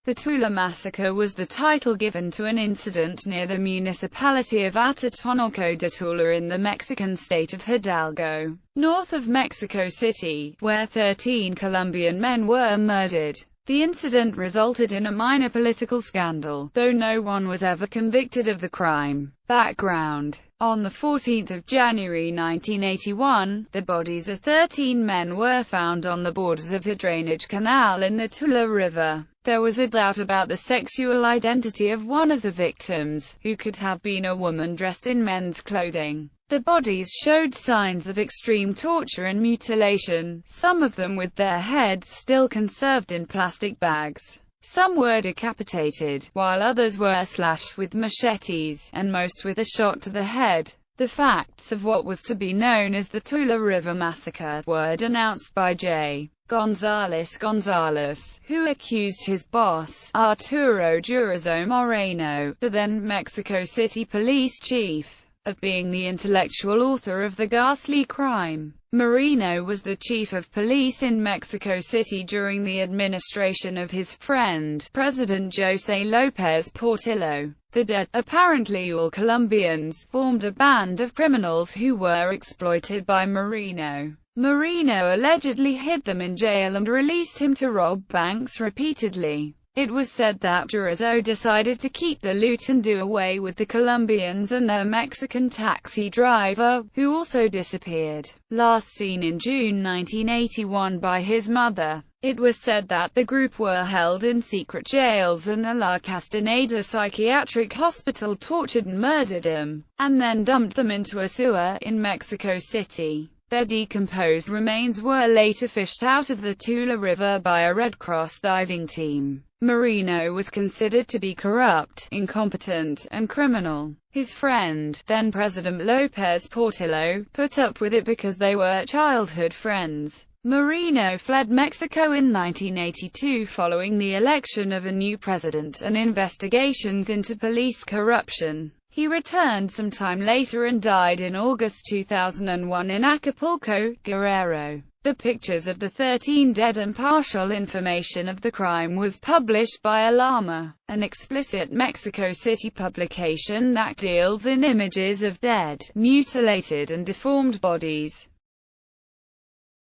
The Tula massacre was the title given to an incident near the municipality of Atotonilco de Tula in the Mexican state of Hidalgo, north of Mexico City, where 13 Colombian men were murdered. The incident resulted in a minor political scandal, though no one was ever convicted of the crime. Background: on 14 January 1981, the bodies of 13 men were found on the borders of a drainage canal in the Tula River. There was a doubt about the sexual identity of one of the victims, who could have been a woman dressed in men's clothing. The bodies showed signs of extreme torture and mutilation, some of them with their heads still conserved in plastic bags. Some were decapitated, while others were slashed with machetes, and most with a shot to the head. The facts of what was to be known as the Tula River Massacre were denounced by J. Gonzalez, who accused his boss, Arturo Durazo Moreno, the then Mexico City police chief, of being the intellectual author of the ghastly crime. Moreno was the chief of police in Mexico City during the administration of his friend, President José López Portillo. The dead, apparently all Colombians, formed a band of criminals who were exploited by Moreno. Moreno allegedly hid them in jail and released him to rob banks repeatedly. It was said that Durazo decided to keep the loot and do away with the Colombians and their Mexican taxi driver, who also disappeared. Last seen in June 1981 by his mother. It was said that the group were held in secret jails and the La Castaneda psychiatric hospital tortured and murdered them, and then dumped them into a sewer in Mexico City. Their decomposed remains were later fished out of the Tula River by a Red Cross diving team. Moreno was considered to be corrupt, incompetent, and criminal. His friend, then President López Portillo, put up with it because they were childhood friends. Moreno fled Mexico in 1982 following the election of a new president and investigations into police corruption. He returned some time later and died in August 2001 in Acapulco, Guerrero. The pictures of the 13 dead and partial information of the crime was published by Alarma, an explicit Mexico City publication that deals in images of dead, mutilated and deformed bodies.